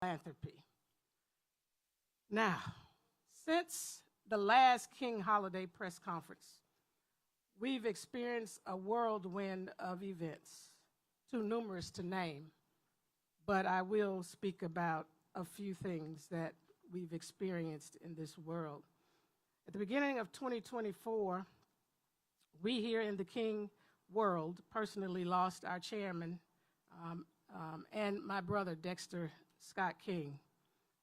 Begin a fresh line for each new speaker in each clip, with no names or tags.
philanthropy. Now, since the last King Holiday press conference, we've experienced a whirlwind of events, too numerous to name, but I will speak about a few things that we've experienced in this world. At the beginning of 2024, we here in the King world personally lost our chairman and my brother, Dexter Scott King,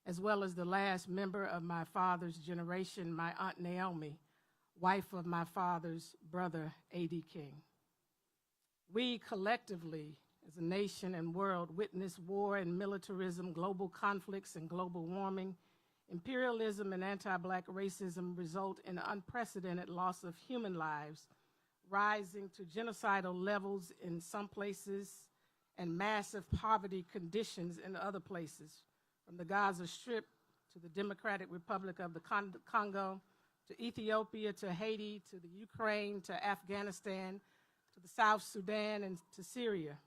as well as the last member of my father's generation, my Aunt Naomi, wife of my father's brother, A.D. King. We collectively, as a nation and world, witnessed war and militarism, global conflicts and global warming. Imperialism and anti-Black racism result in unprecedented loss of human lives, rising to genocidal levels in some places and massive poverty conditions in other places, from the Gaza Strip to the Democratic Republic of the Congo, to Ethiopia, to Haiti, to the Ukraine, to Afghanistan, to the South Sudan, and to Syria.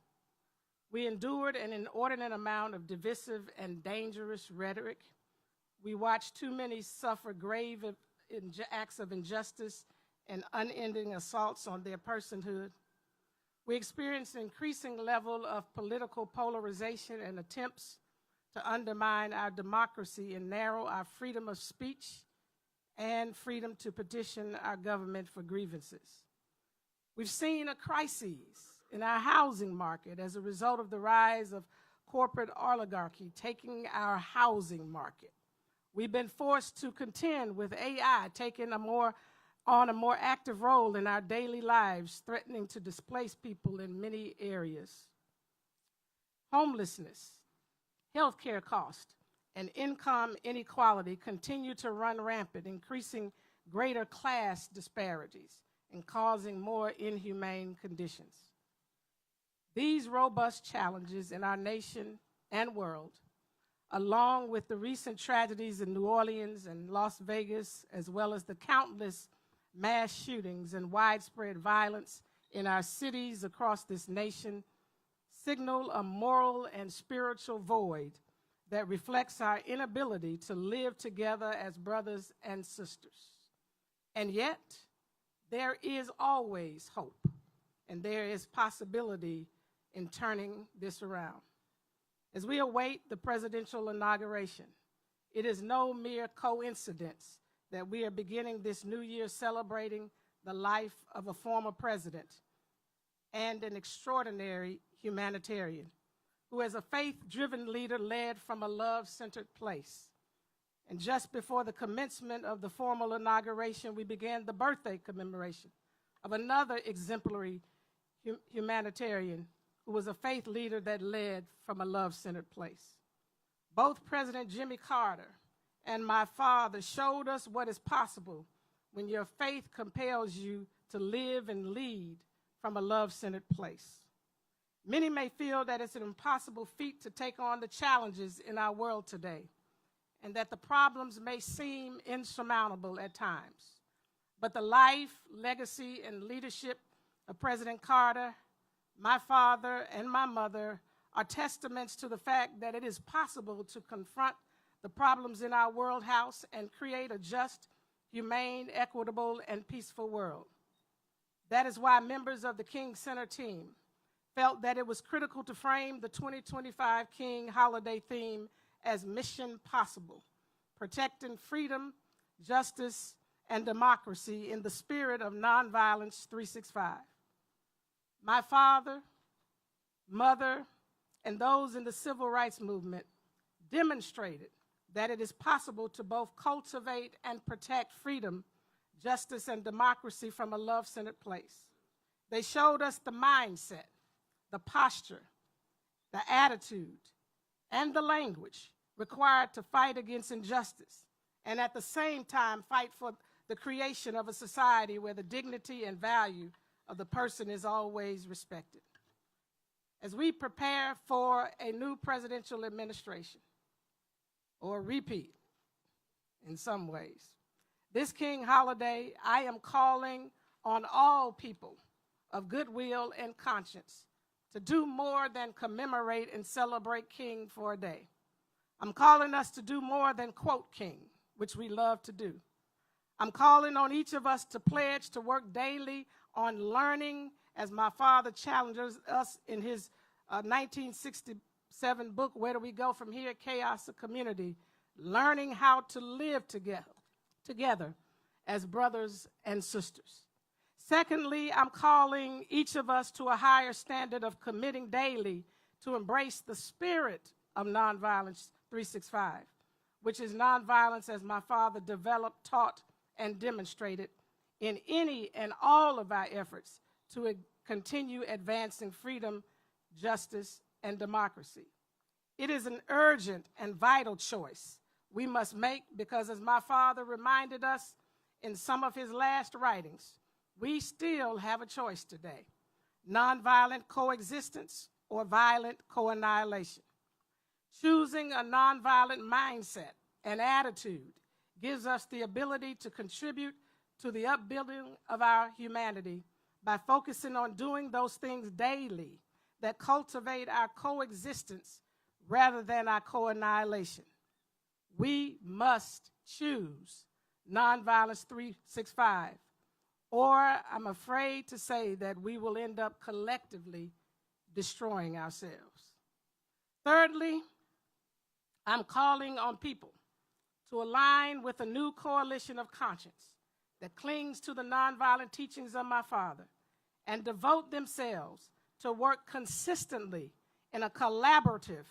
We endured an inordinate amount of divisive and dangerous rhetoric. We watched too many suffer grave acts of injustice and unending assaults on their personhood. We experienced an increasing level of political polarization and attempts to undermine our democracy and narrow our freedom of speech and freedom to petition our government for grievances. We've seen a crisis in our housing market as a result of the rise of corporate oligarchy taking our housing market. We've been forced to contend with AI taking on a more active role in our daily lives, threatening to displace people in many areas. Homelessness, healthcare costs, and income inequality continue to run rampant, increasing greater class disparities and causing more inhumane conditions. These robust challenges in our nation and world, along with the recent tragedies in New Orleans and Las Vegas, as well as the countless mass shootings and widespread violence in our cities across this nation, signal a moral and spiritual void that reflects our inability to live together as brothers and sisters. And yet, there is always hope, and there is possibility in turning this around. As we await the presidential inauguration, it is no mere coincidence that we are beginning this new year celebrating the life of a former president and an extraordinary humanitarian who, as a faith-driven leader, led from a love-centered place. And just before the commencement of the formal inauguration, we began the birthday commemoration of another exemplary humanitarian who was a faith leader that led from a love-centered place. Both President Jimmy Carter and my father showed us what is possible when your faith compels you to live and lead from a love-centered place. Many may feel that it's an impossible feat to take on the challenges in our world today, and that the problems may seem insurmountable at times. But the life, legacy, and leadership of President Carter, my father, and my mother are testaments to the fact that it is possible to confront the problems in our world house and create a just, humane, equitable, and peaceful world. That is why members of the King Center team felt that it was critical to frame the 2025 King Holiday theme as Mission Possible, protecting freedom, justice, and democracy in the spirit of Nonviolence 365. My father, mother, and those in the civil rights movement demonstrated that it is possible to both cultivate and protect freedom, justice, and democracy from a love-centered place. They showed us the mindset, the posture, the attitude, and the language required to fight against injustice, and at the same time fight for the creation of a society where the dignity and value of the person is always respected. As we prepare for a new presidential administration, or a repeat in some ways, this King Holiday, I am calling on all people of goodwill and conscience to do more than commemorate and celebrate King for a day. I'm calling us to do more than quote King, which we love to do. I'm calling on each of us to pledge to work daily on learning, as my father challenges us in his 1967 book, Where Do We Go From Here? Chaos of Community, learning how to live together as brothers and sisters. Secondly, I'm calling each of us to a higher standard of committing daily to embrace the spirit of Nonviolence 365, which is nonviolence as my father developed, taught, and demonstrated in any and all of our efforts to continue advancing freedom, justice, and democracy. It is an urgent and vital choice we must make because, as my father reminded us in some of his last writings, we still have a choice today: nonviolent coexistence or violent co-annihilation. Choosing a nonviolent mindset and attitude gives us the ability to contribute to the upbuilding of our humanity by focusing on doing those things daily that cultivate our coexistence rather than our co-annihilation. We must choose Nonviolence 365, or I'm afraid to say that we will end up collectively destroying ourselves. Thirdly, I'm calling on people to align with a new coalition of conscience that clings to the nonviolent teachings of my father and devote themselves to work consistently in a collaborative,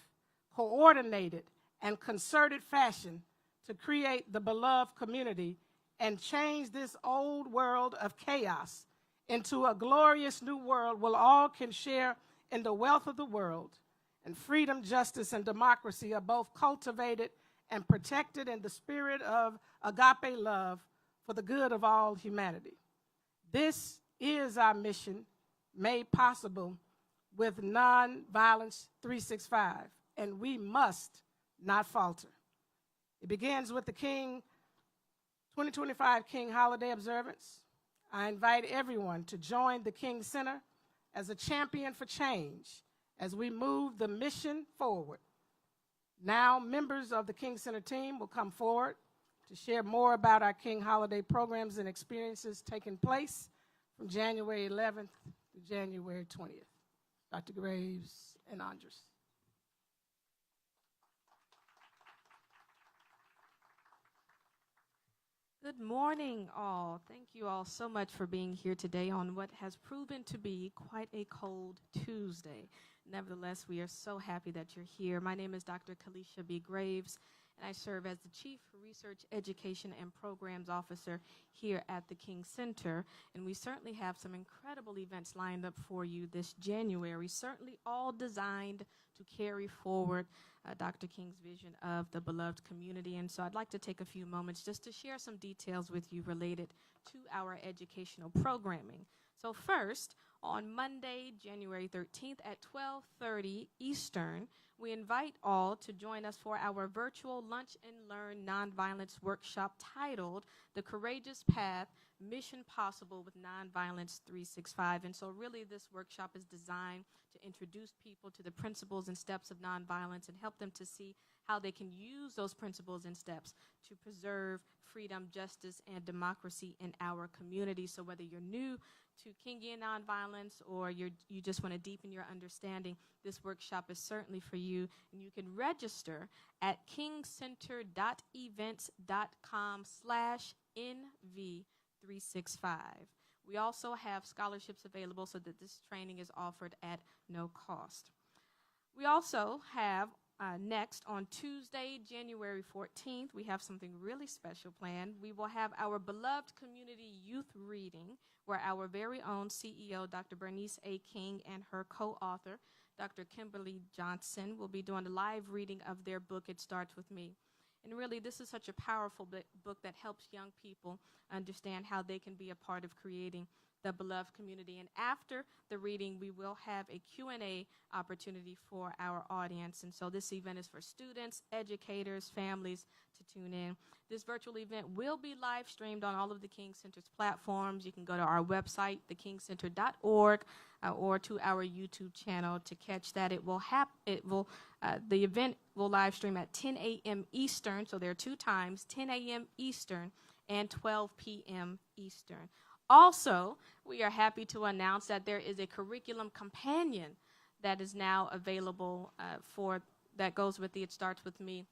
coordinated, and concerted fashion to create the beloved community and change this old world of chaos into a glorious new world where all can share in the wealth of the world, and freedom, justice, and democracy are both cultivated and protected in the spirit of agape love for the good of all humanity. This is our mission, made possible with Nonviolence 365, and we must not falter. It begins with the 2025 King Holiday Observance. I invite everyone to join the King Center as a champion for change as we move the mission forward. Now, members of the King Center team will come forward to share more about our King Holiday programs and experiences taking place from January 11th to January 20th. Dr. Graves and Andres.
Good morning, all. Thank you all so much for being here today on what has proven to be quite a cold Tuesday. Nevertheless, we are so happy that you're here. My name is Dr. Kalisha B. Graves, and I serve as the Chief Research, Education, and Programs Officer here at the King Center. And we certainly have some incredible events lined up for you this January, certainly all designed to carry forward Dr. King's vision of the beloved community. And so I'd like to take a few moments just to share some details with you related to our educational programming. So first, on Monday, January 13th at 12:30 Eastern, we invite all to join us for our virtual Lunch and Learn Nonviolence workshop titled The Courageous Path, Mission Possible with Nonviolence 365. And so really this workshop is designed to introduce people to the principles and steps of nonviolence and help them to see how they can use those principles and steps to preserve freedom, justice, and democracy in our community. So whether you're new to Kingian nonviolence or you just want to deepen your understanding, this workshop is certainly for you. And you can register at kingcenter.events.com/NV365. We also have scholarships available so that this training is offered at no cost. We also have next on Tuesday, January 14th, we have something really special planned. We will have our beloved community youth reading where our very own CEO, Dr. Bernice King, and her co-author, Dr. Kimberly Johnson, will be doing a live reading of their book, It Starts With Me. And really, this is such a powerful book that helps young people understand how they can be a part of creating the beloved community. And after the reading, we will have a Q&A opportunity for our audience. And so this event is for students, educators, families to tune in. This virtual event will be live streamed on all of the King Center's platforms. You can go to our website, thekingcenter.org, or to our YouTube channel to catch that. The event will live stream at 10 a.m. Eastern, so there are 2 times, 10 a.m. Eastern and 12 p.m. Eastern. Also, we are happy to announce that there is a curriculum companion that is now available that goes with the It Starts With Me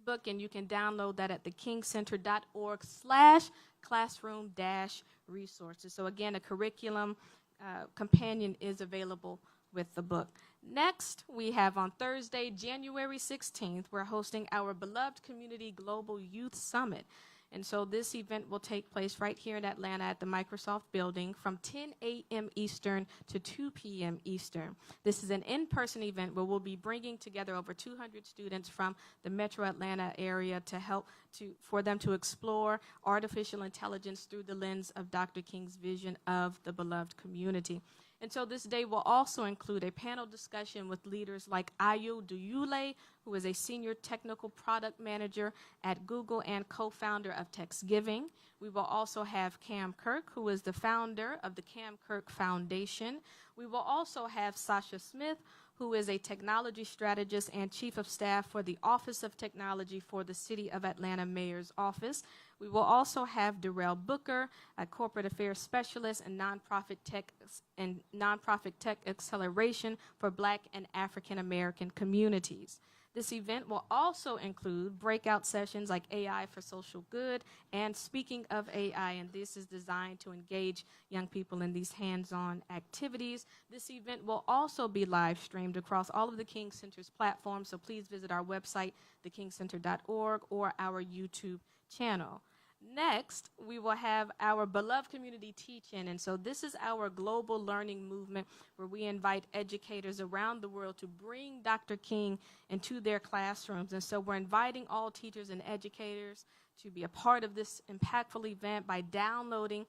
book, and you can download that at thekingcenter.org/classroom-resources. So again, a curriculum companion is available with the book. Next, we have on Thursday, January 16th, we're hosting our beloved Community Global Youth Summit. And so this event will take place right here in Atlanta at the Microsoft Building from 10 a.m. Eastern to 2 p.m. Eastern. This is an in-person event where we'll be bringing together over 200 students from the Metro Atlanta area for them to explore artificial intelligence through the lens of Dr. King's vision of the beloved community. And so this day will also include a panel discussion with leaders like Ayo Duyule, who is a senior technical product manager at Google and co-founder of TextGiving. We will also have Cam Kirk, who is the founder of the Cam Kirk Foundation. We will also have Sasha Smith, who is a technology strategist and chief of staff for the Office of Technology for the City of Atlanta Mayor's Office. We will also have Darrell Booker, a corporate affairs specialist and nonprofit tech acceleration for Black and African American communities. This event will also include breakout sessions like AI for social good and Speaking of AI, and this is designed to engage young people in these hands-on activities. This event will also be live streamed across all of the King Center's platforms, so please visit our website, thekingcenter.org, or our YouTube channel. Next, we will have our beloved community teach-in, and so this is our global learning movement where we invite educators around the world to bring Dr. King into their classrooms. And so we're inviting all teachers and educators to be a part of this impactful event by downloading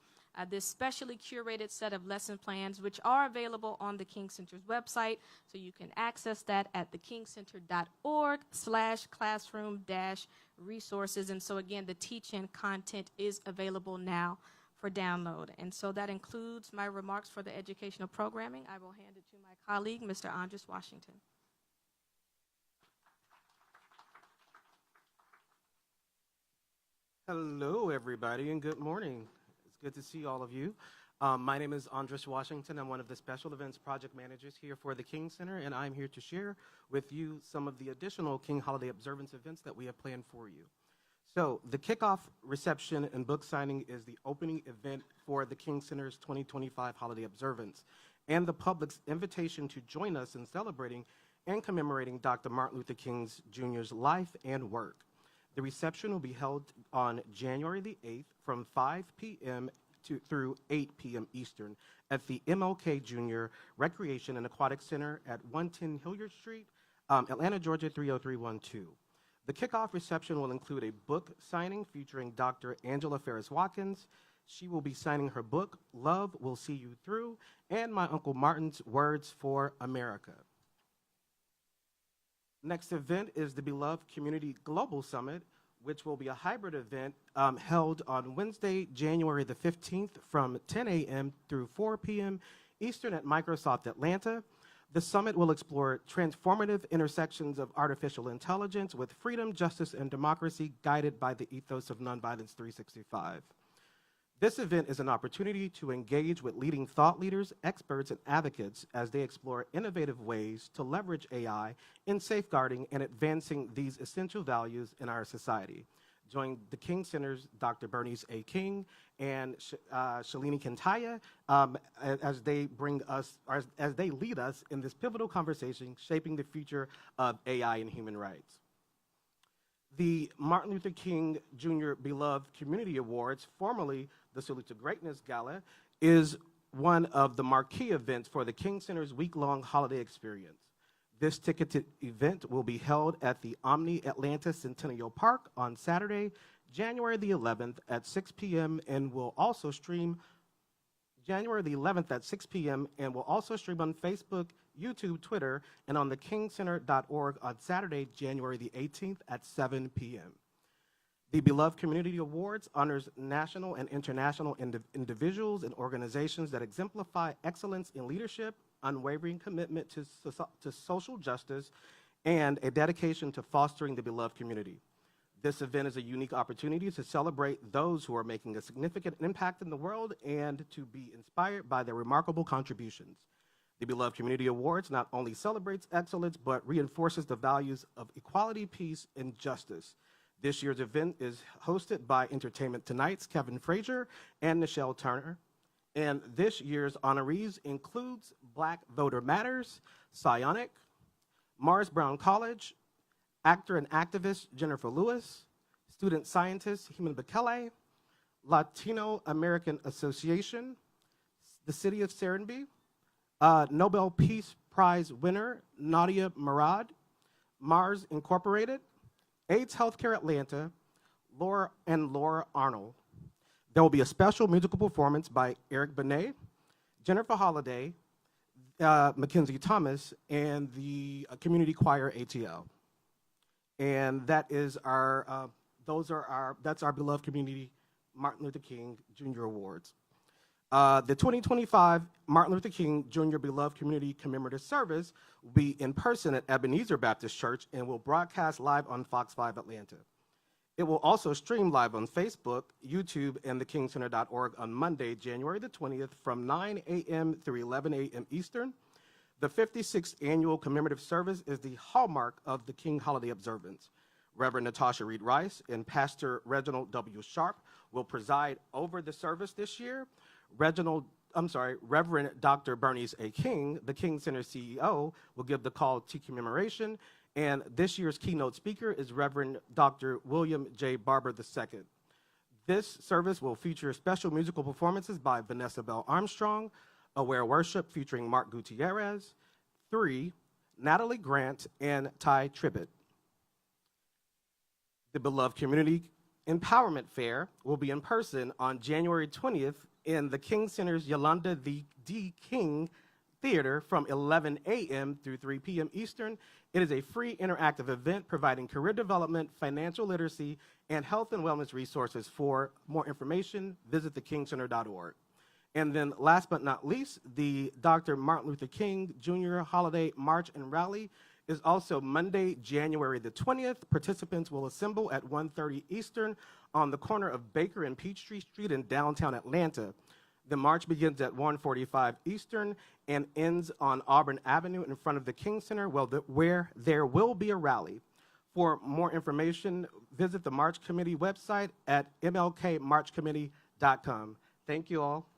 this specially curated set of lesson plans, which are available on the King Center's website. So you can access that at thekingcenter.org/classroom-resources. And so again, the teach-in content is available now for download. And so that includes my remarks for the educational programming. I will hand it to my colleague, Mr. Andres Washington.
Hello, everybody, and good morning. It's good to see all of you. My name is Andres Washington. I'm one of the special events project managers here for the King Center, and I'm here to share with you some of the additional King Holiday Observance events that we have planned for you. So the kickoff reception and book signing is the opening event for the King Center's 2025 Holiday Observance, and the public's invitation to join us in celebrating and commemorating Dr. Martin Luther King Jr.'s life and work. The reception will be held on January the 8th from 5 p.m. through 8 p.m. Eastern at the MLK Jr. Recreation and Aquatic Center at 110 Hilliard Street, Atlanta, Georgia 30312. The kickoff reception will include a book signing featuring Dr. Angela Ferris-Watkins. She will be signing her book, Love Will See You Through, and my Uncle Martin's Words for America. Next event is the beloved Community Global Summit, which will be a hybrid event held on Wednesday, January the 15th from 10 a.m. through 4 p.m. Eastern at Microsoft Atlanta. The summit will explore transformative intersections of artificial intelligence with freedom, justice, and democracy guided by the ethos of Nonviolence 365. This event is an opportunity to engage with leading thought leaders, experts, and advocates as they explore innovative ways to leverage AI in safeguarding and advancing these essential values in our society. Join the King Center's Dr. Bernice King and Shalini Kantaya as they lead us in this pivotal conversation shaping the future of AI and human rights. The Martin Luther King Jr. Beloved Community Awards, formerly the Salute to Greatness Gala, is one of the marquee events for the King Center's week-long holiday experience. This ticketed event will be held at the Omni Atlanta Centennial Park on Saturday, January the 11th at 6 p.m. and will also stream January the 11th at 6 p.m. and will also stream on Facebook, YouTube, Twitter, and on thekingcenter.org on Saturday, January the 18th at 7 p.m. The Beloved Community Awards honors national and international individuals and organizations that exemplify excellence in leadership, unwavering commitment to social justice, and a dedication to fostering the beloved community. This event is a unique opportunity to celebrate those who are making a significant impact in the world and to be inspired by their remarkable contributions. The Beloved Community Awards not only celebrates excellence, but reinforces the values of equality, peace, and justice. This year's event is hosted by Entertainment Tonight's Kevin Frazier and Nichelle Turner. And this year's honorees includes Black Voter Matters, Psionic, Morris Brown College, actor and activist Jennifer Lewis, student scientist Heman Bekele, Latino American Association, the City of Serenbe, Nobel Peace Prize winner Nadia Murad, Mars Incorporated, AIDS Healthcare Atlanta, Laura Arnold. There will be a special musical performance by Eric Benet, Jennifer Holliday, Mackenzie Thomas, and the community choir ATL. And that is that's our Beloved Community Martin Luther King Jr. Awards. The 2025 Martin Luther King Jr. Beloved Community Commemorative Service will be in person at Ebenezer Baptist Church and will broadcast live on Fox 5 Atlanta. It will also stream live on Facebook, YouTube, and thekingcenter.org on Monday, January the 20th from 9 a.m. through 11 a.m. Eastern. The 56th annual commemorative service is the hallmark of the King holiday observance. Reverend Natasha Reed Rice and Pastor Reginald W. Sharp will preside over the service this year. Reverend Dr. Bernice A. King, the King Center CEO, will give the call to commemoration, and this year's keynote speaker is Reverend Dr. William J. Barber II. This service will feature special musical performances by Vanessa Bell Armstrong, Aware Worship featuring Mark Gutierrez, 3, Natalie Grant, and Ty Tribbett. The Beloved Community Empowerment Fair will be in person on January 20th in the King Center's Yolanda D. King Theater from 11 a.m. through 3 p.m. Eastern. It is a free interactive event providing career development, financial literacy, and health and wellness resources. For more information, visit thekingcenter.org. And then last but not least, the Dr. Martin Luther King Jr. Holiday March and Rally is also Monday, January the 20th. Participants will assemble at 1:30 Eastern on the corner of Baker and Peachtree Street in downtown Atlanta. The march begins at 1:45 Eastern and ends on Auburn Avenue in front of the King Center, where there will be a rally. For more information, visit the March Committee website at mlkmarchcommittee.com. Thank you all.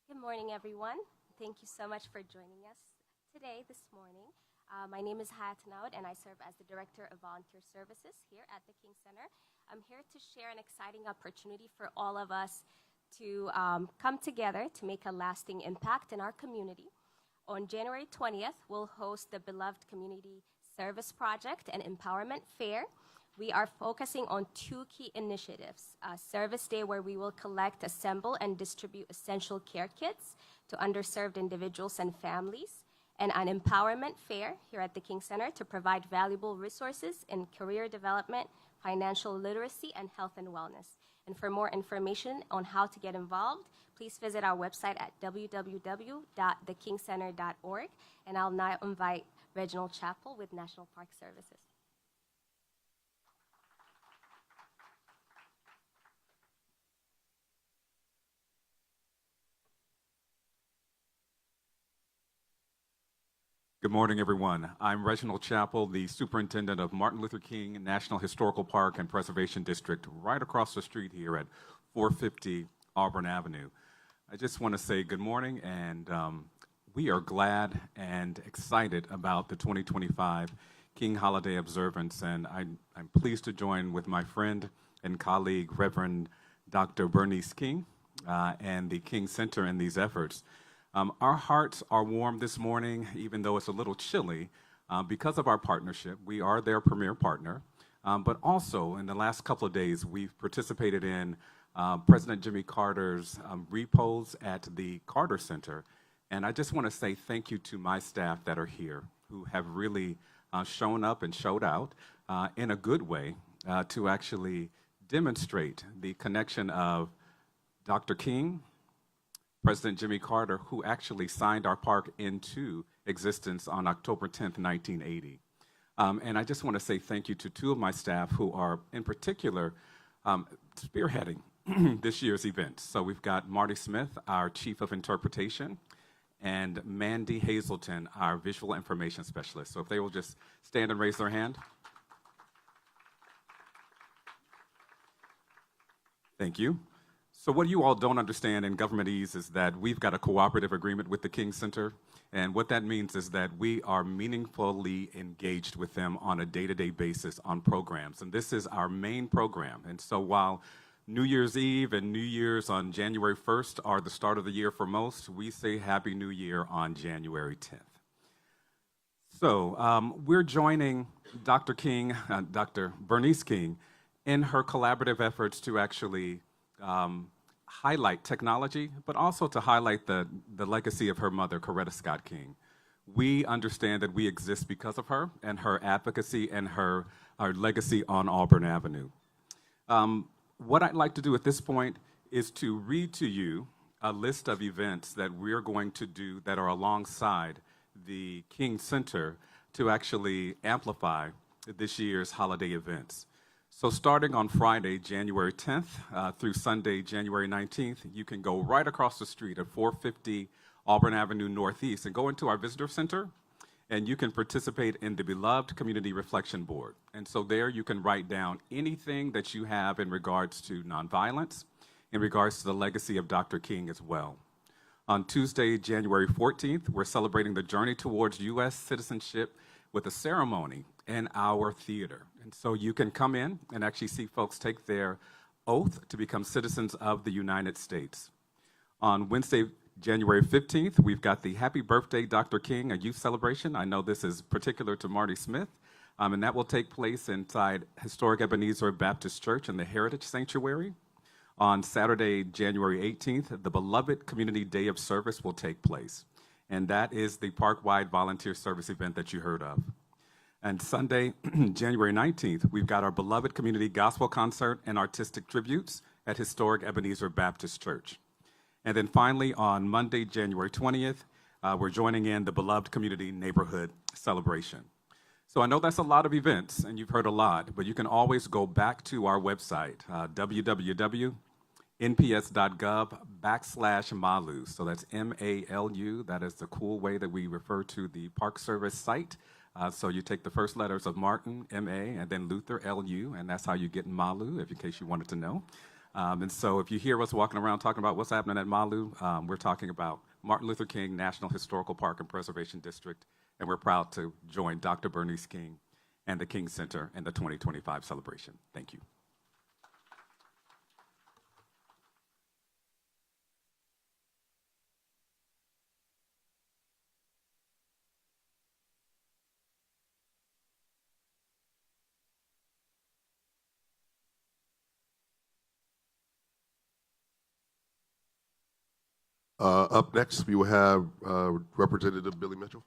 Good morning, everyone. Thank you so much for joining us this morning. My name is Hayat Naud, and I serve as the Director of Volunteer Services here at the King Center. I'm here to share an exciting opportunity for all of us to come together to make a lasting impact in our community. On January 20th, we'll host the Beloved Community Service Project and Empowerment Fair. We are focusing on 2 key initiatives: a service day where we will collect, assemble, and distribute essential care kits to underserved individuals and families, and an empowerment fair here at the King Center to provide valuable resources in career development, financial literacy, and health and wellness. And for more information on how to get involved, please visit our website at www.thekingcenter.org. And I'll now invite Reginald Chappell with National Park Services.
Good morning, everyone. I'm Reginald Chappell, the superintendent of Martin Luther King National Historical Park and Preservation District, right across the street here at 450 Auburn Avenue. I just want to say good morning, and we are glad and excited about the 2025 King Holiday Observance, and I'm pleased to join with my friend and colleague, Reverend Dr. Bernice King, and the King Center in these efforts. Our hearts are warm this morning, even though it's a little chilly, Because of our partnership, we are their premier partner, but also in the last couple of days, we've participated in President Jimmy Carter's repos at the Carter Center. And I just want to say thank you to my staff that are here who have really shown up and showed out in a good way to actually demonstrate the connection of Dr. King, President Jimmy Carter, who actually signed our park into existence on October 10th, 1980. And I just want to say thank you to two of my staff who are, in particular, spearheading this year's event. So we've got Marty Smith, our Chief of Interpretation, and Mandy Hazelton, our Visual Information Specialist. So if they will just stand and raise their hand. Thank you. So what you all don't understand in Governmentese is that we've got a cooperative agreement with the King Center, and what that means is that we are meaningfully engaged with them on a day-to-day basis on programs, and this is our main program. And so while New Year's Eve and New Year's on January 1st are the start of the year for most, we say Happy New Year on January 10th. So we're joining Dr. King, Dr. Bernice King, in her collaborative efforts to actually highlight technology, but also to highlight the legacy of her mother, Coretta Scott King. We understand that we exist because of her and her advocacy and her legacy on Auburn Avenue. What I'd like to do at this point is to read to you a list of events that we're going to do that are alongside the King Center to actually amplify this year's holiday events. So starting on Friday, January 10th through Sunday, January 19th, you can go right across the street at 450 Auburn Avenue Northeast and go into our visitor center, and you can participate in the Beloved Community Reflection Board. And so there you can write down anything that you have in regards to nonviolence, in regards to the legacy of Dr. King as well. On Tuesday, January 14th, we're celebrating the journey towards U.S. citizenship with a ceremony in our theater. And so you can come in and actually see folks take their oath to become citizens of the United States. On Wednesday, January 15th, we've got the Happy Birthday, Dr. King, a youth celebration. I know this is particular to Marty Smith, and that will take place inside Historic Ebenezer Baptist Church in the Heritage Sanctuary. On Saturday, January 18th, the Beloved Community Day of Service will take place, and that is the park-wide volunteer service event that you heard of. And Sunday, January 19th, we've got our Beloved Community Gospel Concert and Artistic Tributes at Historic Ebenezer Baptist Church. And then finally, on Monday, January 20th, we're joining in the Beloved Community Neighborhood Celebration. So I know that's a lot of events, and you've heard a lot, but you can always go back to our website, www.nps.gov/MALU. So that's M-A-L-U. That is the cool way that we refer to the Park Service site. So you take the first letters of Martin, M-A, and then Luther, L-U, and that's how you get MALU, in case you wanted to know. And so if you hear us walking around talking about what's happening at MALU, we're talking about Martin Luther King National Historical Park and Preservation District, and we're proud to join Dr. Bernice King and the King Center in the 2025 celebration. Thank you.
Up next, we will have Representative Billy Mitchell.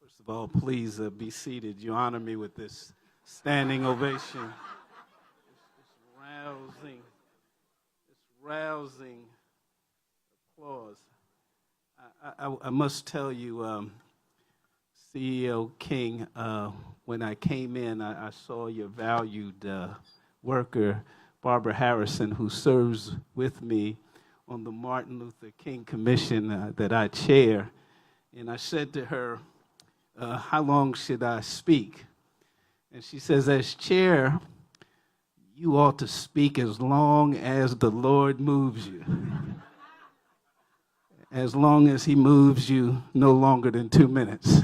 First of all, please be seated. You honor me with this standing ovation. It's rousing applause. I must tell you, CEO King, when I came in, I saw your valued worker, Barbara Harrison, who serves with me on the Martin Luther King Commission that I chair. And I said to her, how long should I speak? And she says, as chair, you ought to speak as long as the Lord moves you. As long as he moves you no longer than 2 minutes.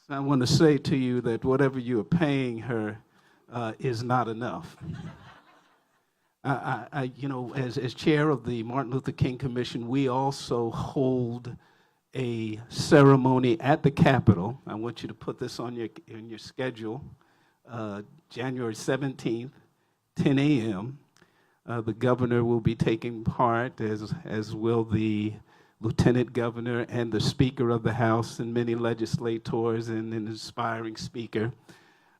I want to say to you that whatever you are paying her is not enough. as chair of the Martin Luther King Commission, we also hold a ceremony at the Capitol. I want you to put this on your schedule. January 17th, 10 a.m. The governor will be taking part, as will the lieutenant governor and the Speaker of the House and many legislators and an inspiring speaker.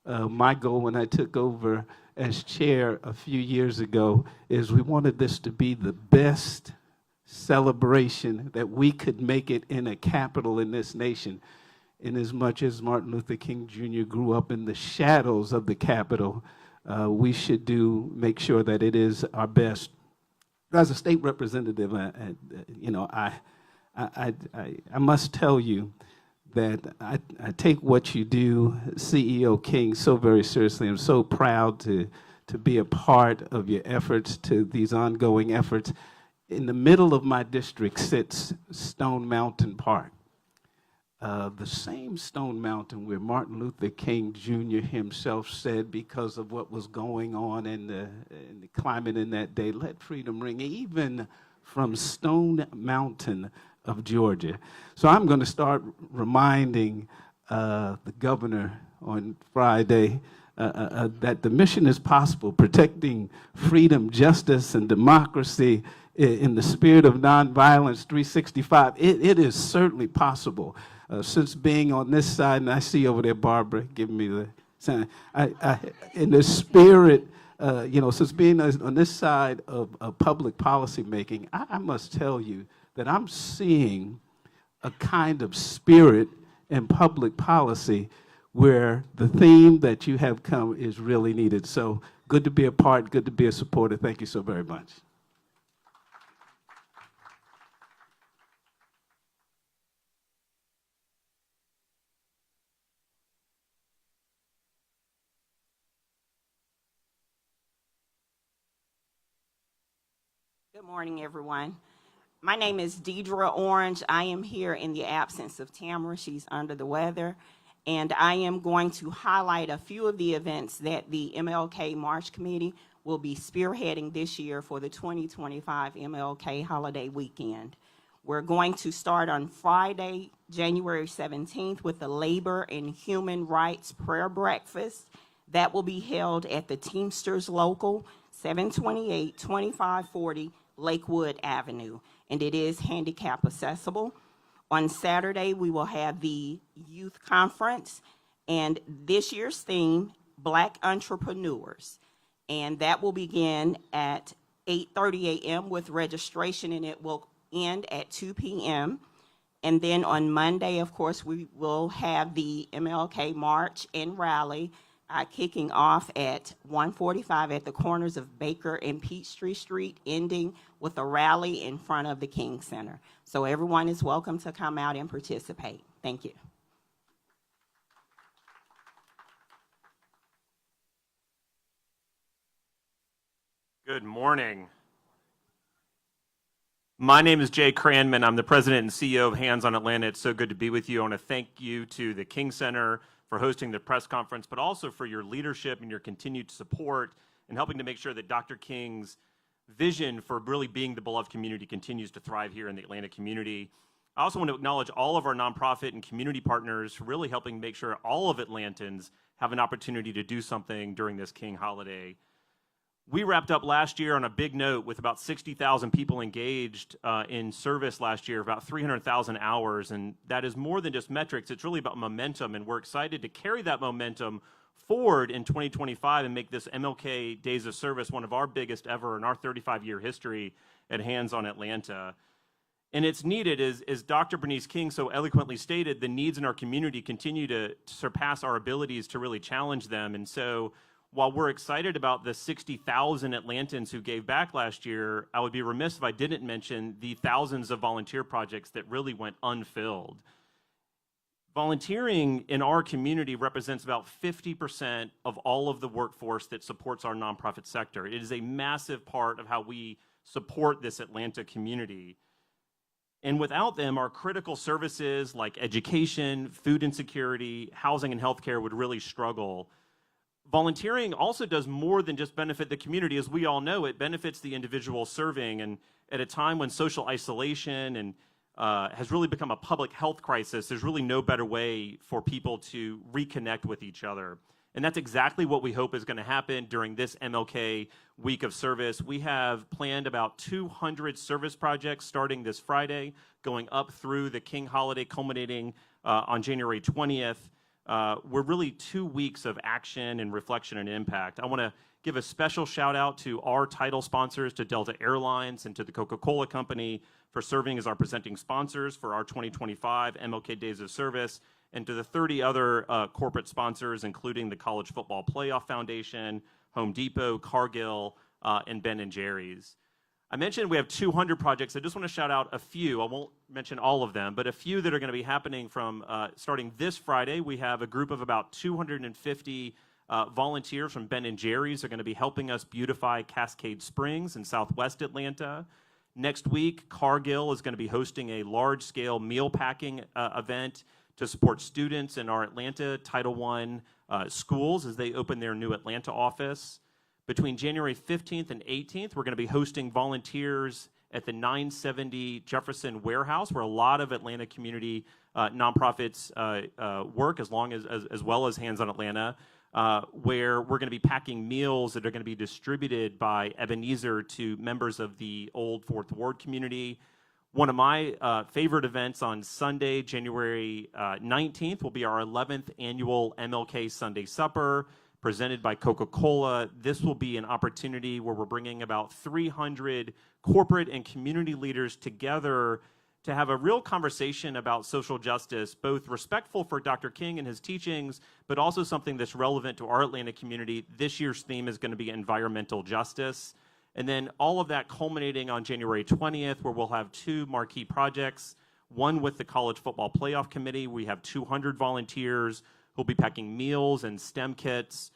My goal when I took over as chair a few years ago is we wanted this to be the best celebration that we could make it in a capital in this nation. Inasmuch as Martin Luther King Jr. grew up in the shadows of the Capitol, we should make sure that it is our best. As a state representative, I must tell you that I take what you do, CEO King, so very seriously. I'm so proud to be a part of your efforts, to these ongoing efforts. In the middle of my district sits Stone Mountain Park. The same Stone Mountain where Martin Luther King Jr. himself said, because of what was going on in the climate in that day, let freedom ring, even from Stone Mountain of Georgia. So I'm going to start reminding the governor on Friday that the mission is possible, protecting freedom, justice, and democracy in the spirit of nonviolence 365. It is certainly possible. Since being on this side, and I see over there Barbara giving me the sign, in the spirit, since being on this side of public policy making, I must tell you that I'm seeing a kind of spirit in public policy where the theme that you have come is really needed. So good to be a part, good to be a supporter. Thank you so very much.
Good morning, everyone. My name is Deidre Orange. I am here in the absence of Tamara. She's under the weather. And I am going to highlight a few of the events that the MLK March Committee will be spearheading this year for the 2025 MLK holiday weekend. We're going to start on Friday, January 17th with the Labor and Human Rights Prayer Breakfast. That will be held at the Teamsters Local, 728-2540 Lakewood Avenue, and it is handicap accessible. On Saturday, we will have the youth conference, and this year's theme, Black Entrepreneurs, and that will begin at 8:30 a.m. with registration, and it will end at 2 p.m. And then on Monday, of course, we will have the MLK March and Rally kicking off at 1:45 at the corners of Baker and Peachtree Street, ending with a rally in front of the King Center. So everyone is welcome to come out and participate. Thank you.
Good morning. My name is Jay Cranman. I'm the president and CEO of Hands on Atlanta. It's so good to be with you. I want to thank you to the King Center for hosting the press conference, but also for your leadership and your continued support and helping to make sure that Dr. King's vision for really being the beloved community continues to thrive here in the Atlanta community. I also want to acknowledge all of our nonprofit and community partners for really helping make sure all of Atlantans have an opportunity to do something during this King holiday. We wrapped up last year on a big note with about 60,000 people engaged in service last year, about 300,000 hours, and that is more than just metrics. It's really about momentum, and we're excited to carry that momentum forward in 2025 and make this MLK Days of Service one of our biggest ever in our 35-year history at Hands on Atlanta. And it's needed, as Dr. Bernice King so eloquently stated, the needs in our community continue to surpass our abilities to really challenge them. And so while we're excited about the 60,000 Atlantans who gave back last year, I would be remiss if I didn't mention the thousands of volunteer projects that really went unfilled. Volunteering in our community represents about 50% of all of the workforce that supports our nonprofit sector. It is a massive part of how we support this Atlanta community. And without them, our critical services like education, food insecurity, housing, and healthcare would really struggle. volunteering also does more than just benefit the community. As we all know, it benefits the individual serving. And at a time when social isolation and has really become a public health crisis, there's really no better way for people to reconnect with each other. And that's exactly what we hope is going to happen during this MLK Week of Service. We have planned about 200 service projects starting this Friday, going up through the King holiday, culminating on January 20th. We're really 2 weeks of action and reflection and impact. I want to give a special shout out to our title sponsors, to Delta Airlines and to the Coca-Cola Company for serving as our presenting sponsors for our 2025 MLK Days of Service, and to the 30 other corporate sponsors, including the College Football Playoff Foundation, Home Depot, Cargill, and Ben & Jerry's. I mentioned we have 200 projects. I just want to shout out a few. I won't mention all of them, but a few that are going to be happening from starting this Friday. We have a group of about 250 volunteers from Ben & Jerry's are going to be helping us beautify Cascade Springs in Southwest Atlanta. Next week, Cargill is going to be hosting a large-scale meal packing event to support students in our Atlanta Title I schools as they open their new Atlanta office. Between January 15th and 18th, we're going to be hosting volunteers at the 970 Jefferson Warehouse, where a lot of Atlanta community nonprofits work, as well as Hands on Atlanta, where we're going to be packing meals that are going to be distributed by Ebenezer to members of the Old Fourth Ward community. One of my favorite events on Sunday, January 19th, will be our 11th annual MLK Sunday Supper, presented by Coca-Cola. This will be an opportunity where we're bringing about 300 corporate and community leaders together to have a real conversation about social justice, both respectful for Dr. King and his teachings, but also something that's relevant to our Atlanta community. This year's theme is going to be environmental justice. And then all of that culminating on January 20th, where we'll have 2 marquee projects, one with the College Football Playoff Committee. We have 200 volunteers who'll be packing meals and STEM kits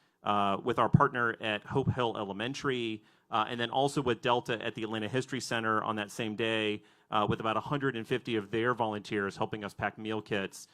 with our partner at Hope Hill Elementary, and then also with Delta at the Atlanta History Center on that same day, with about 150 of their volunteers helping us pack meal kits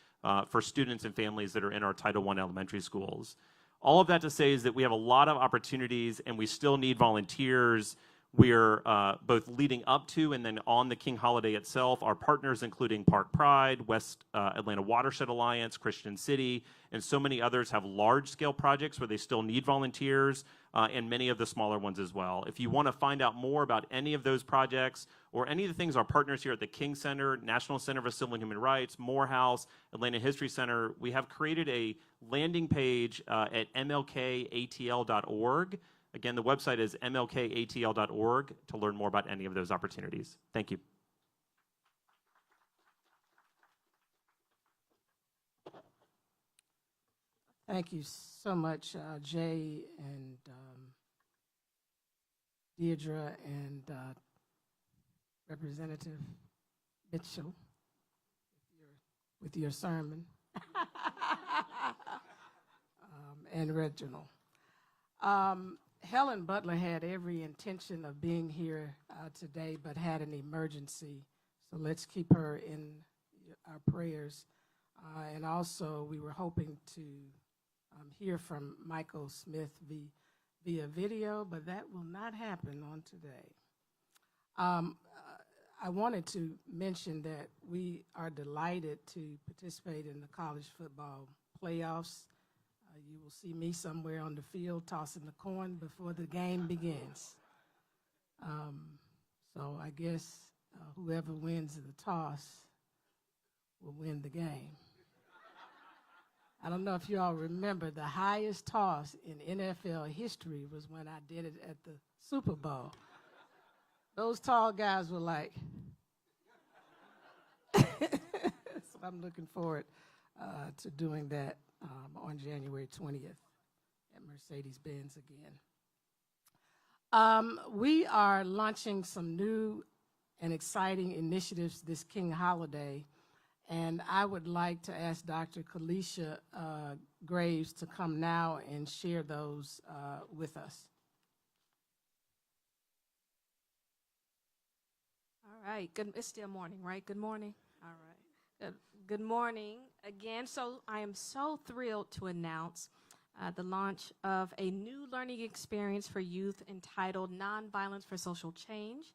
for students and families that are in our Title I elementary schools. All of that to say is that we have a lot of opportunities and we still need volunteers. We're both leading up to and then on the King holiday itself. Our partners, including Park Pride, West Atlanta Watershed Alliance, Christian City, and so many others have large-scale projects where they still need volunteers, and many of the smaller ones as well. If you want to find out more about any of those projects or any of the things our partners here at the King Center, National Center for Civil and Human Rights, Morehouse, Atlanta History Center, we have created a landing page at mlkatl.org. Again, the website is mlkatl.org to learn more about any of those opportunities. Thank you.
Thank you so much, Jay and Deidre and Representative Mitchell with your sermon, and Reginald. Helen Butler had every intention of being here today, but had an emergency. So let's keep her in our prayers. And also, we were hoping to hear from Michael Smith via video, but that will not happen on today. I wanted to mention that we are delighted to participate in the college football playoffs. You will see me somewhere on the field tossing the coin before the game begins. So I guess whoever wins the toss will win the game. I don't know if you all remember, the highest toss in NFL history was when I did it at the Super Bowl. Those tall guys were like, so I'm looking forward to doing that on January 20th at Mercedes-Benz again. We are launching some new and exciting initiatives this King holiday, and I would like to ask Dr. Kalisha Graves to come now and share those with us.
All right, it's still morning, right? Good morning. All right. Good morning again. So I am so thrilled to announce the launch of a new learning experience for youth entitled Nonviolence for Social Change.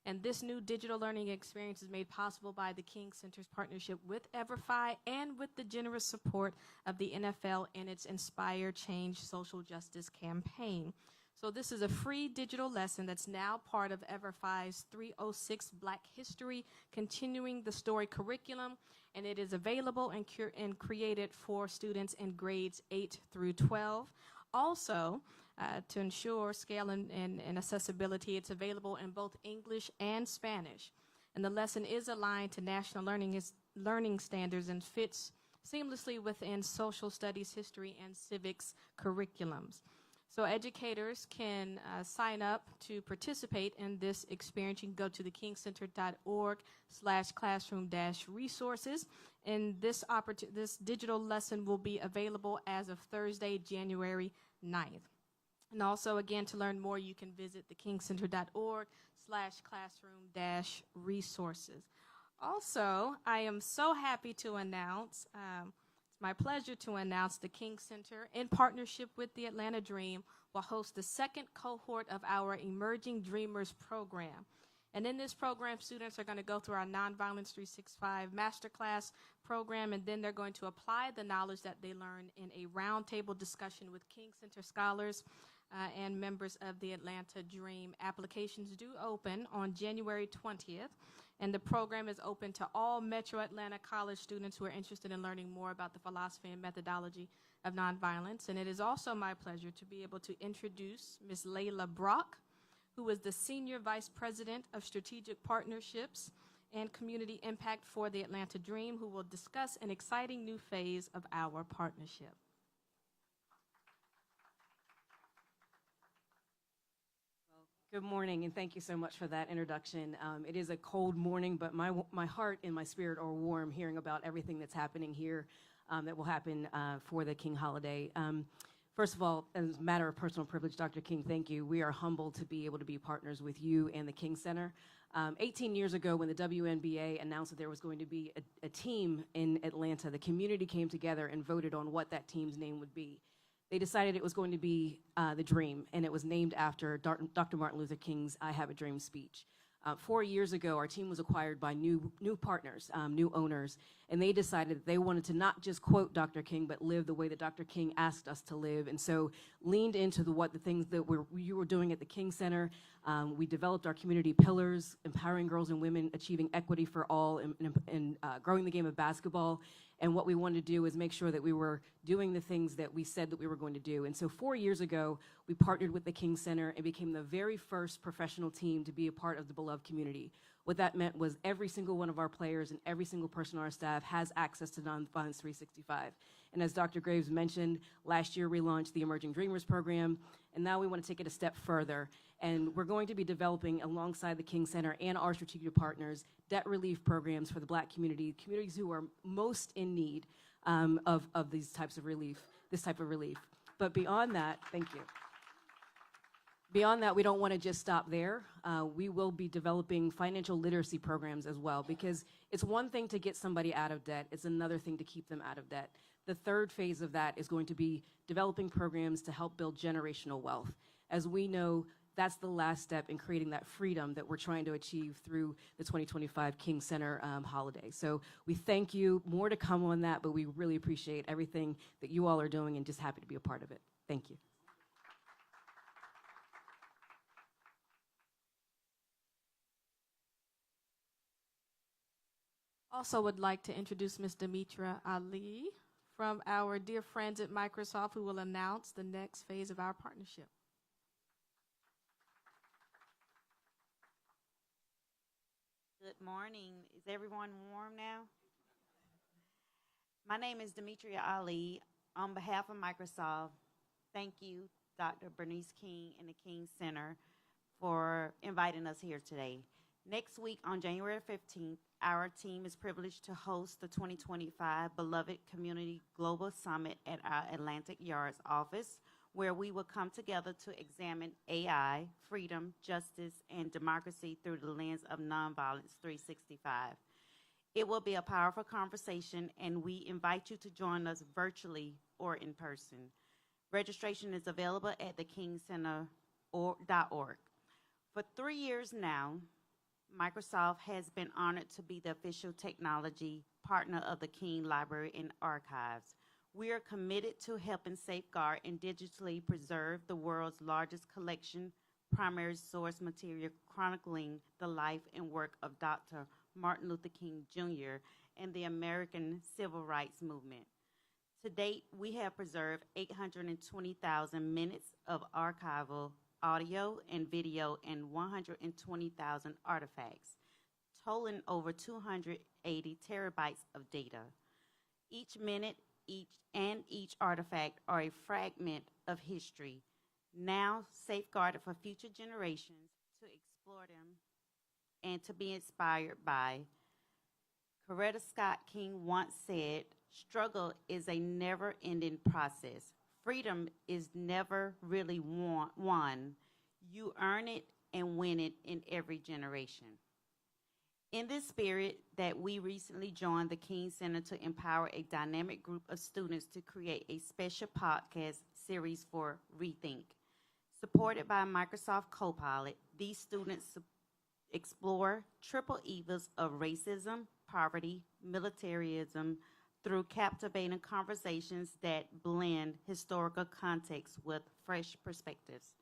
And this new digital learning experience is made possible by the King Center's partnership with EverFi and with the generous support of the NFL in its Inspire Change social justice campaign. So this is a free digital lesson that's now part of EverFi's 306 Black History Continuing the Story curriculum, and it is available and created for students in grades 8 through 12. Also, to ensure scale and accessibility, it's available in both English and Spanish. And the lesson is aligned to national learning standards and fits seamlessly within social studies, history, and civics curriculums. So educators can sign up to participate in this experience. You can go to thekingcenter.org/classroom-resources. And this digital lesson will be available as of Thursday, January 9th. And also, again, to learn more, you can visit thekingcenter.org/classroom-resources. Also, I am so happy to announce, it's my pleasure to announce the King Center, in partnership with the Atlanta Dream, will host the second cohort of our Emerging Dreamers program. And in this program, students are going to go through our Nonviolence 365 Masterclass program, and then they're going to apply the knowledge that they learn in a roundtable discussion with King Center scholars and members of the Atlanta Dream. Applications do open on January 20th, and the program is open to all Metro Atlanta College students who are interested in learning more about the philosophy and methodology of nonviolence. And it is also my pleasure to be able to introduce Ms. Layla Brock, who is the Senior Vice President of Strategic Partnerships and Community Impact for the Atlanta Dream, who will discuss an exciting new phase of our partnership.
Good morning, and thank you so much for that introduction. It is a cold morning, but my heart and my spirit are warm hearing about everything that's happening here that will happen for the King holiday. First of all, as a matter of personal privilege, Dr. King, thank you. We are humbled to be able to be partners with you and the King Center. 18 years ago, when the WNBA announced that there was going to be a team in Atlanta, the community came together and voted on what that team's name would be. They decided it was going to be the Dream, and it was named after Dr. Martin Luther King's I Have a Dream speech. 4 years ago, our team was acquired by new partners, new owners, and they decided that they wanted to not just quote Dr. King, but live the way that Dr. King asked us to live, and so leaned into the things that you were doing at the King Center. We developed our community pillars, empowering girls and women, achieving equity for all, and growing the game of basketball. And what we wanted to do is make sure that we were doing the things that we said that we were going to do. And so 4 years ago, we partnered with the King Center and became the very first professional team to be a part of the beloved community. What that meant was every single one of our players and every single person on our staff has access to Nonviolence 365. And as Dr. Graves mentioned, last year we launched the Emerging Dreamers program, and now we want to take it a step further. And we're going to be developing, alongside the King Center and our strategic partners, debt relief programs for the Black community, communities who are most in need of this type of relief. But beyond that, thank you. Beyond that, we don't want to just stop there. We will be developing financial literacy programs as well, because it's one thing to get somebody out of debt, it's another thing to keep them out of debt. The third phase of that is going to be developing programs to help build generational wealth. As we know, that's the last step in creating that freedom that we're trying to achieve through the 2025 King Center holiday. So we thank you. More to come on that, but we really appreciate everything that you all are doing and just happy to be a part of it. Thank you.
Also would like to introduce Ms. Demetria Ali from our dear friends at Microsoft, who will announce the next phase of our partnership.
Good morning. Is everyone warm now? My name is Demetria Ali. On behalf of Microsoft, thank you, Dr. Bernice King and the King Center, for inviting us here today. Next week, on January 15th, our team is privileged to host the 2025 Beloved Community Global Summit at our Atlantic Yards office, where we will come together to examine AI, freedom, justice, and democracy through the lens of Nonviolence 365. It will be a powerful conversation, and we invite you to join us virtually or in person. Registration is available at thekingcenter.org. For 3 years now, Microsoft has been honored to be the official technology partner of the King Library and Archives. We are committed to helping safeguard and digitally preserve the world's largest collection, primary source material chronicling the life and work of Dr. Martin Luther King Jr. and the American Civil Rights Movement. To date, we have preserved 820,000 minutes of archival audio and video and 120,000 artifacts, totaling over 280 terabytes of data. Each minute, each artifact are a fragment of history, now safeguarded for future generations to explore them and to be inspired by. Coretta Scott King once said, "Struggle is a never-ending process. Freedom is never really won. You earn it and win it in every generation." In this spirit that we recently joined the King Center to empower a dynamic group of students to create a special podcast series for Rethink. Supported by Microsoft Copilot, these students explore triple evils of racism, poverty, militarism, through captivating conversations that blend historical context with fresh perspectives.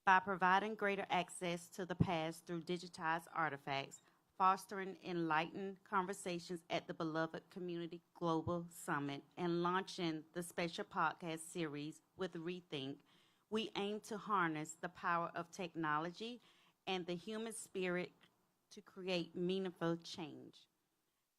By providing greater access to the past through digitized artifacts, fostering enlightened conversations at the beloved Community Global Summit, and launching the special podcast series with Rethink, we aim to harness the power of technology and the human spirit to create meaningful change.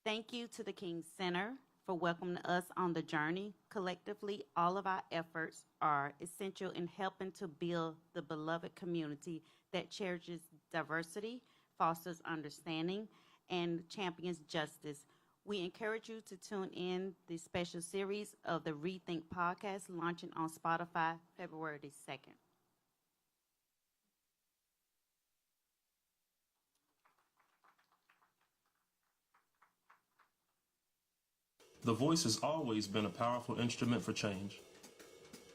Thank you to the King Center for welcoming us on the journey. Collectively, all of our efforts are essential in helping to build the beloved community that cherishes diversity, fosters understanding, and champions justice. We encourage you to tune in the special series of the Rethink podcast launching on Spotify February the 2nd.
The voice has always been a powerful instrument for change,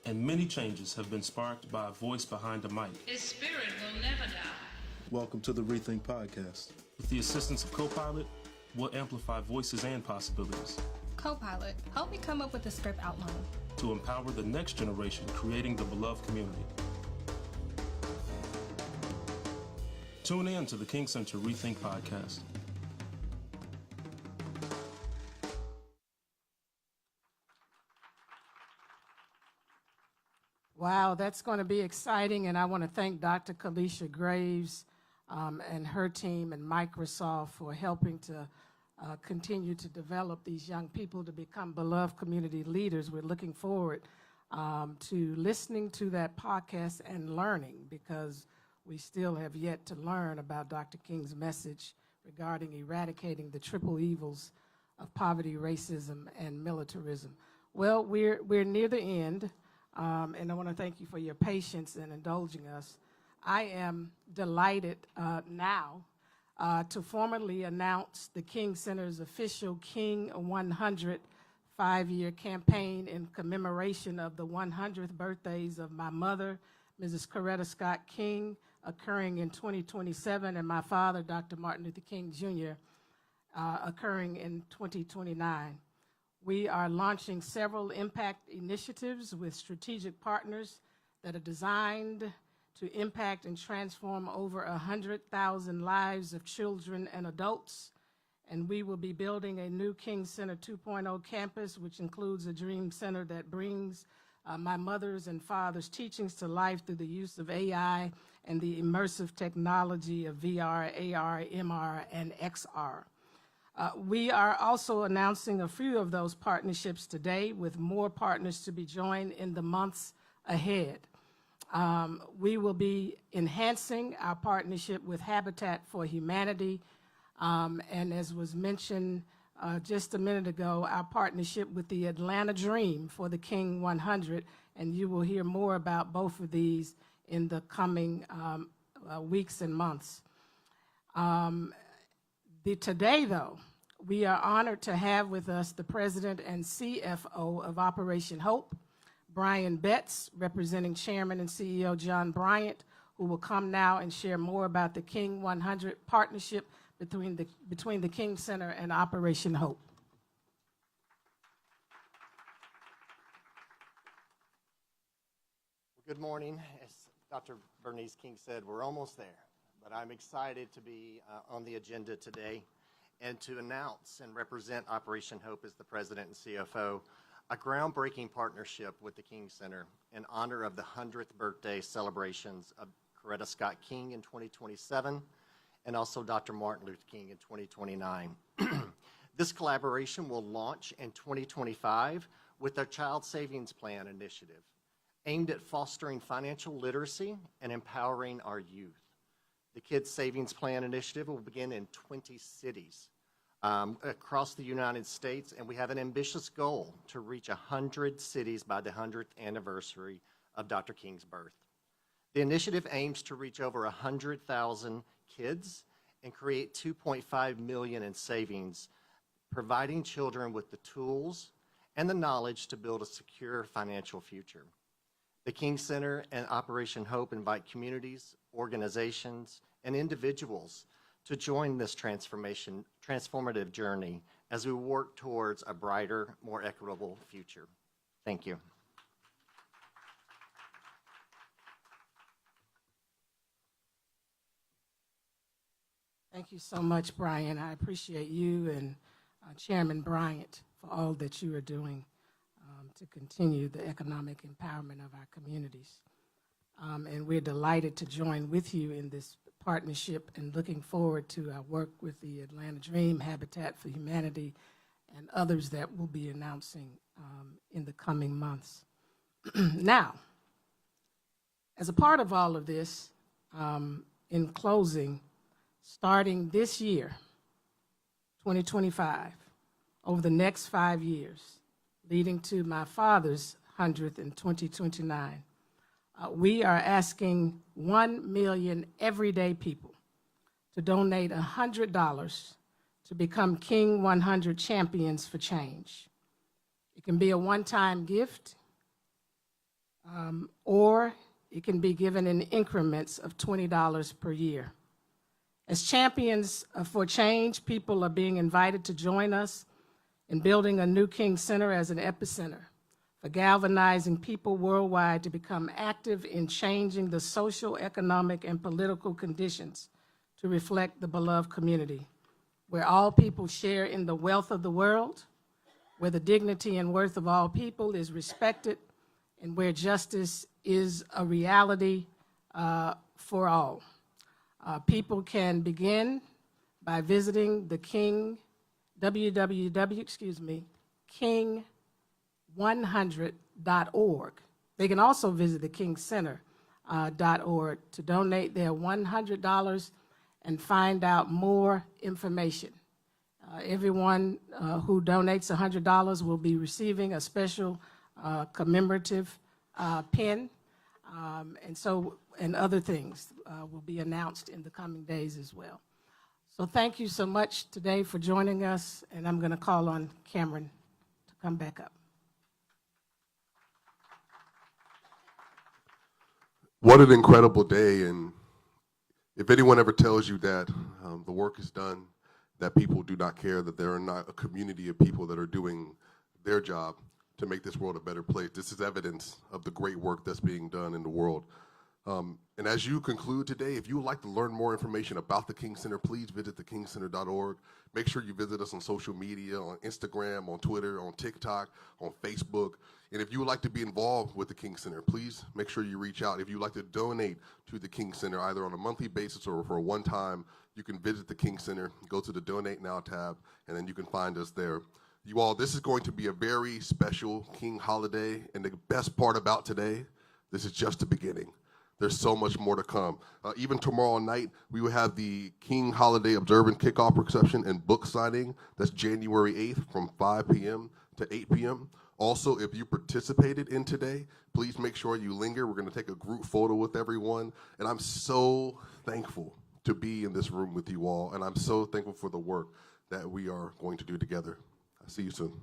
and many changes have been sparked by a voice behind a mic.
His spirit will never die.
Welcome to the Rethink Podcast. With the assistance of Copilot, we'll amplify voices and possibilities
Copilot, help me come up with a script outline
to empower the next generation creating the beloved community. Tune in to the King Center Rethink Podcast.
Wow, that's going to be exciting, and I want to thank Dr. Kalisha Graves and her team and Microsoft for helping to continue to develop these young people to become beloved community leaders. We're looking forward to listening to that podcast and learning, because we still have yet to learn about Dr. King's message regarding eradicating the triple evils of poverty, racism, and militarism. Well, we're near the end. And I want to thank you for your patience in indulging us. I am delighted now to formally announce the King Center's official King 100 5-year campaign in commemoration of the 100th birthdays of my mother, Mrs. Coretta Scott King, occurring in 2027, and my father, Dr. Martin Luther King Jr., occurring in 2029. We are launching several impact initiatives with strategic partners that are designed to impact and transform over 100,000 lives of children and adults. And we will be building a new King Center 2.0 campus, which includes a dream center that brings my mother's and father's teachings to life through the use of AI and the immersive technology of VR, AR, MR, and XR. We are also announcing a few of those partnerships today, with more partners to be joined in the months ahead. We will be enhancing our partnership with Habitat for Humanity, and as was mentioned just a minute ago, our partnership with the Atlanta Dream for the King 100, and you will hear more about both of these in the coming weeks and months. Today, though, we are honored to have with us the President and CFO of Operation Hope, Brian Betts, representing Chairman and CEO John Bryant, who will come now and share more about the King 100 partnership between the King Center and Operation Hope.
Good morning. As Dr. Bernice King said, we're almost there, but I'm excited to be on the agenda today and to announce and represent Operation Hope as the president and CFO, a groundbreaking partnership with the King Center in honor of the 100th birthday celebrations of Coretta Scott King in 2027 and also Dr. Martin Luther King in 2029. This collaboration will launch in 2025 with our Child Savings Plan initiative, aimed at fostering financial literacy and empowering our youth. The Kids Savings Plan initiative will begin in 20 cities across the United States, and we have an ambitious goal to reach 100 cities by the 100th anniversary of Dr. King's birth. The initiative aims to reach over 100,000 kids and create $2.5 million in savings, providing children with the tools and the knowledge to build a secure financial future. The King Center and Operation Hope invite communities, organizations, and individuals to join this transformative journey as we work towards a brighter, more equitable future. Thank you.
Thank you so much, Brian. I appreciate you and Chairman Bryant for all that you are doing to continue the economic empowerment of our communities. And we're delighted to join with you in this partnership and looking forward to our work with the Atlanta Dream, Habitat for Humanity, and others that we'll be announcing in the coming months. Now, as a part of all of this, in closing, starting this year, 2025, over the next 5 years, leading to my father's 100th in 2029, we are asking 1 million everyday people to donate $100 to become King 100 champions for change. It can be a one-time gift, or it can be given in increments of $20 per year. As champions for change, people are being invited to join us in building a new King Center as an epicenter for galvanizing people worldwide to become active in changing the social, economic, and political conditions to reflect the beloved community, where all people share in the wealth of the world, where the dignity and worth of all people is respected, and where justice is a reality for all. People can begin by visiting the King, king100.org. They can also visit the kingcenter.org to donate their $100 and find out more information. Everyone who donates $100 will be receiving a special commemorative pin, and other things will be announced in the coming days as well. So thank you so much today for joining us, and I'm going to call on Cameron to come back up.
What an incredible day, and if anyone ever tells you that the work is done, that people do not care, that there are not a community of people that are doing their job to make this world a better place, this is evidence of the great work that's being done in the world. And as you conclude today, if you would like to learn more information about the King Center, please visit thekingcenter.org. Make sure you visit us on social media, on Instagram, on Twitter, on TikTok, on Facebook. And if you would like to be involved with the King Center, please make sure you reach out. If you'd like to donate to the King Center, either on a monthly basis or for a one-time, you can visit the King Center, go to the Donate Now tab, and then you can find us there. You all, this is going to be a very special King holiday, and the best part about today, this is just the beginning. There's so much more to come. Even tomorrow night, we will have the King Holiday Observance Kickoff Reception and book signing. That's January 8th from 5 p.m. to 8 p.m. Also, if you participated in today, please make sure you linger. We're going to take a group photo with everyone. And I'm so thankful to be in this room with you all. And I'm so thankful for the work that we are going to do together. I'll see you soon.